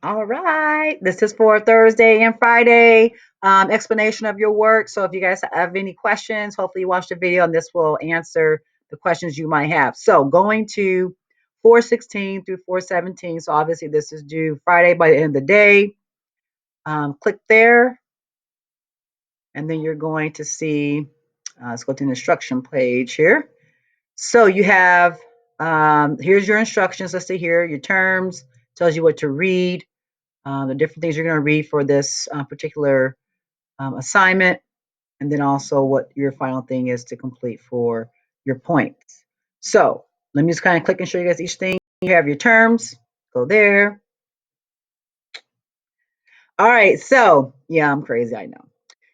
All right. This is for Thursday and Friday explanation of your work. So if you guys have any questions, hopefully you watch the video and this will answer the questions you might have. So going to 416 through 417. So obviously this is due Friday by the end of the day. Click there and then you're going to see, let's go to the instruction page here. So you have, here's your instructions. Let's see here, your terms, tells you what to read, the different things you're going to read for this particular assignment, and then also what your final thing is to complete for your points. So let me just kind of click and show you guys each thing. You have your terms, go there. All right, so yeah, I'm crazy, I know.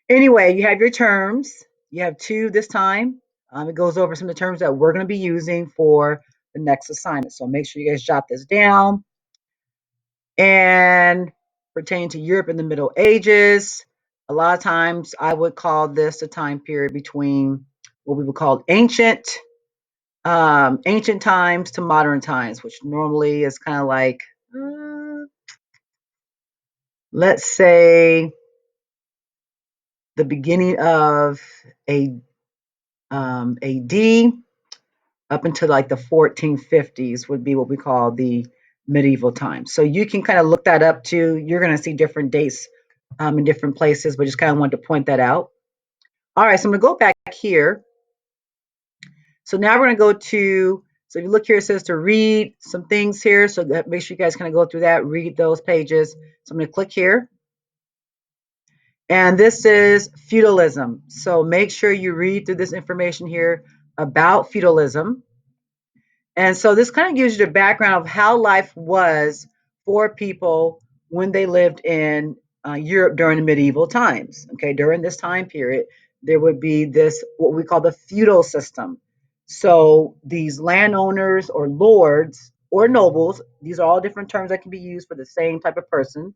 Anyway, you have your terms. You have two this time. It goes over some of the terms that we're going to be using for the next assignment. So make sure you guys jot this down. And pertaining to Europe in the Middle Ages, a lot of times I would call this the time period between what we would call ancient times to modern times, which normally is kind of like, let's say, the beginning of a AD up until like the 1450s would be what we call the medieval times. So you can kind of look that up too. You're going to see different dates in different places, but just kind of wanted to point that out. All right, so I'm going to go back here. So now we're going to go to, so if you look here, it says to read some things here. So that make sure you guys kind of go through that, read those pages. So I'm going to click here. And this is feudalism. So make sure you read through this information here about feudalism. And so this kind of gives you the background of how life was for people when they lived in Europe during the medieval times. Okay, during this time period, there would be this, what we call the feudal system. So these landowners or lords or nobles, these are all different terms that can be used for the same type of person,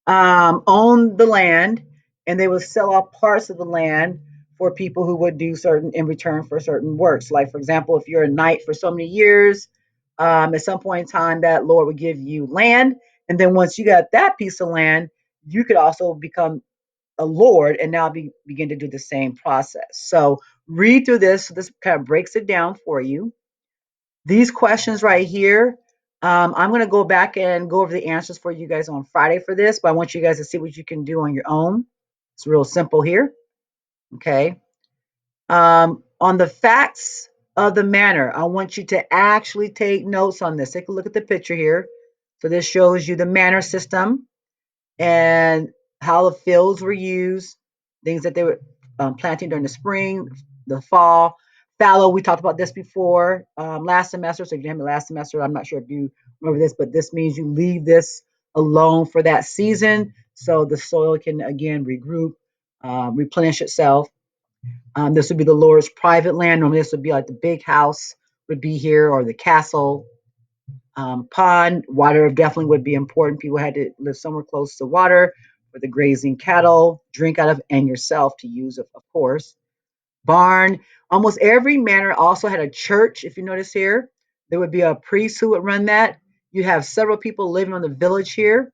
owned the land, and they would sell off parts of the land for people who would do certain in return for certain works. Like, for example, if you're a knight for so many years, at some point in time, that lord would give you land, and then once you got that piece of land, you could also become a lord and now begin to do the same process. So read through this. So this kind of breaks it down for you. These questions right here, I'm going to go back and go over the answers for you guys on Friday for this, but I want you guys to see what you can do on your own. It's real simple here. Okay. On the facts of the manner, I want you to actually take notes on this. Take a look at the picture here. So this shows you the manor system and how the fields were used, things that they were planting during the spring, the fall. Fallow, we talked about this before last semester. So if you didn't have it last semester, I'm not sure if you remember this, but this means you leave this alone for that season so the soil can again regroup, replenish itself. This would be the Lord's private land. Normally, this would be like the big house would be here or the castle. Pond, water definitely would be important. People had to live somewhere close to water for the grazing cattle, drink out of, and yourself to use, of course. Barn, almost every manor also had a church. If you notice here, there would be a priest who would run that. You'd have several people living on the village here.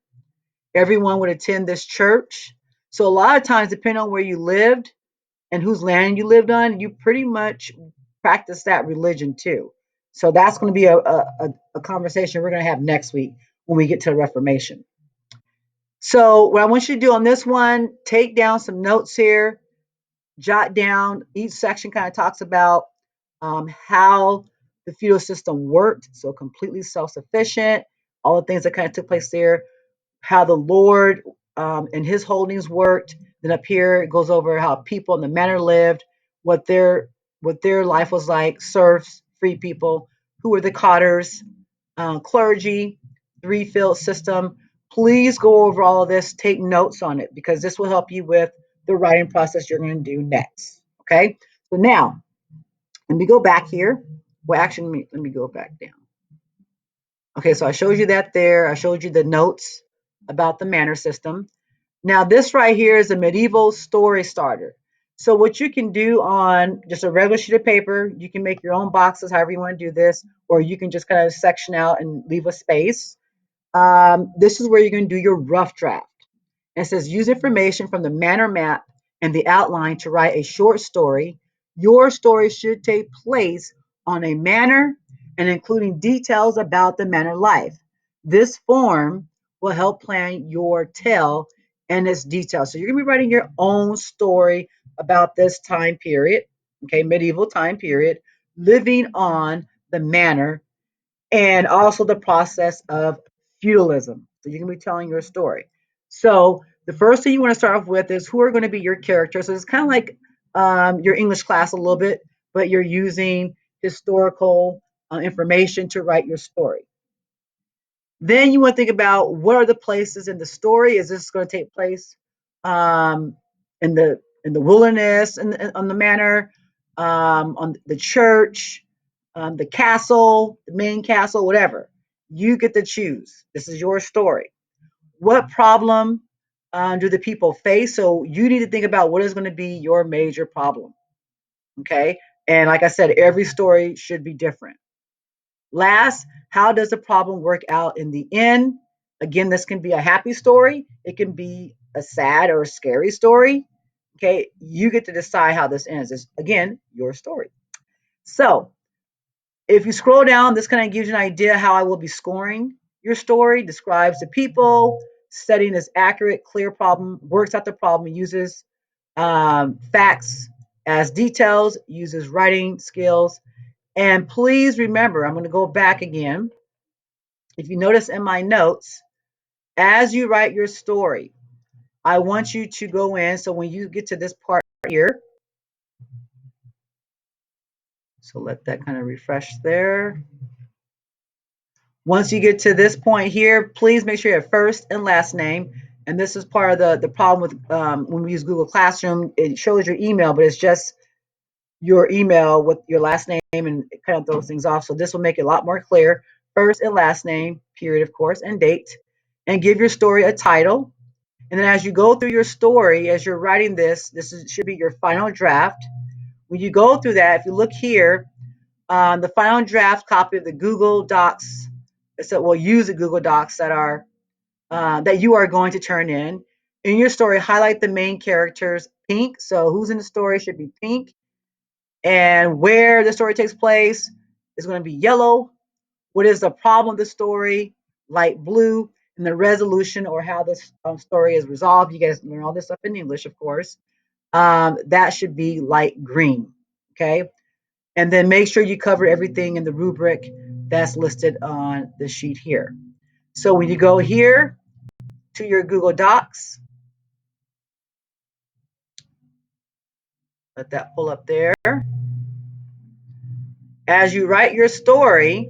Everyone would attend this church. So a lot of times, depending on where you lived and whose land you lived on, you pretty much practice that religion too. So that's going to be a conversation we're going to have next week when we get to the Reformation. So what I want you to do on this one, take down some notes here, jot down. Each section kind of talks about how the feudal system worked, so completely self-sufficient, all the things that kind of took place there, how the Lord and his holdings worked. Then up here it goes over how people in the manor lived, what their life was like, serfs, free people, who were the cotters, clergy, three-field system. Please go over all of this, take notes on it, because this will help you with the writing process you're going to do next. Okay, so now let me go back here. Well, actually, let me go back down. Okay, so I showed you that there. I showed you the notes about the manor system. Now, this right here is a medieval story starter. So what you can do on just a regular sheet of paper, you can make your own boxes, however you want to do this, or you can just kind of section out and leave a space. This is where you're going to do your rough draft. And it says use information from the manner map and the outline to write a short story. Your story should take place on a manor and including details about the manor life. This form will help plan your tale and its details. So you're going to be writing your own story about this time period, okay, medieval time period, living on the manor and also the process of feudalism. So you're going to be telling your story. So the first thing you want to start off with is who are going to be your characters. So it's kind of like your English class a little bit, but you're using historical information to write your story. Then you want to think about what are the places in the story. Is this going to take place um, in the wilderness, on the manor, on the church, the castle, the main castle, whatever? You get to choose. This is your story. What problem do the people face? So you need to think about what is going to be your major problem. Okay, and like I said, every story should be different. Last, how does the problem work out in the end? Again, this can be a happy story, it can be a sad or a scary story. Okay, you get to decide how this ends. It's again your story. So, if you scroll down, this kind of gives you an idea how I will be scoring your story, describes the people, setting is accurate, clear problem, works out the problem, uses facts as details, uses writing skills, and please remember, I'm going to go back again. If you notice in my notes, as you write your story, I want you to go in. So when you get to this part here, so let that kind of refresh there. Once you get to this point here, please make sure you have first and last name. And this is part of the problem with when we use Google Classroom. It shows your email, but it's just your email with your last name and it kind of throws things off. So this will make it a lot more clear. First and last name, period, of course, and date. And give your story a title. And then as you go through your story, as you're writing should be your final draft. When you go through that, if you look here, the final draft copy of the Google Docs, so we'll use the Google Docs that you are going to turn in. In your story, highlight the main characters pink. So who's in the story should be pink. And where the story takes place is going to be yellow. What is the problem of the story? Light blue. And the resolution or how this story is resolved. You guys learn all this stuff in English, of course. That should be light green. Okay. And then make sure you cover everything in the rubric that's listed on the sheet here. So when you go here to your Google Docs, let that pull up there. As you write your story,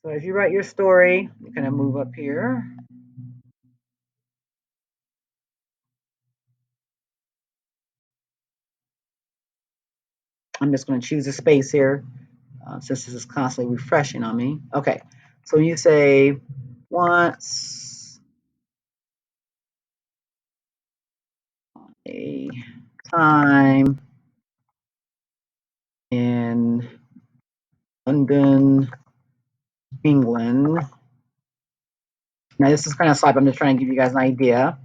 so as you write your story, you kind of move up here. I'm just going to choose a space here since this is constantly refreshing on me. Okay, so you say once a time in London, England. Now this is kind of sloppy. I'm just trying to give you guys an idea.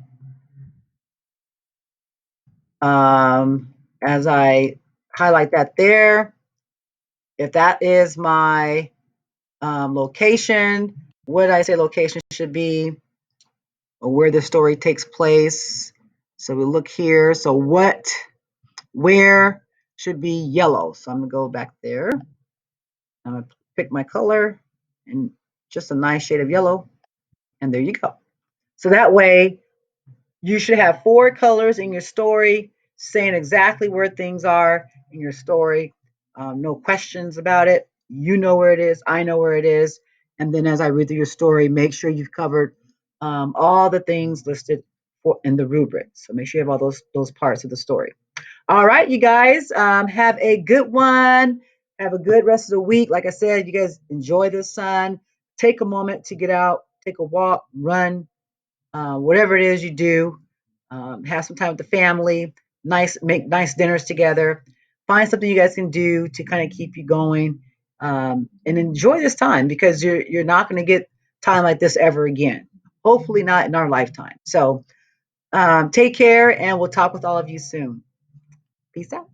As I highlight that there, if that is my location, what did I say location should be, or where the story takes place? So we look here. So where should be yellow? So I'm gonna go back there. I'm gonna pick my color and just a nice shade of yellow, and there you go. So that way you should have 4 colors in your story saying exactly where things are in your story. No questions about it. You know where it is. I know where it is. And then as I read through your story, make sure you've covered all the things listed in the rubric. So make sure you have all those parts of the story. All right, you guys, have a good one. Have a good rest of the week. Like I said, you guys enjoy the sun. Take a moment to get out, take a walk, run, whatever it is you do. Have some time with the family. Make nice dinners together. find something you guys can do to kind of keep you going, and enjoy this time, because you're not going to get time like this ever again. Hopefully not in our lifetime. So take care, and we'll talk with all of you soon. Peace out.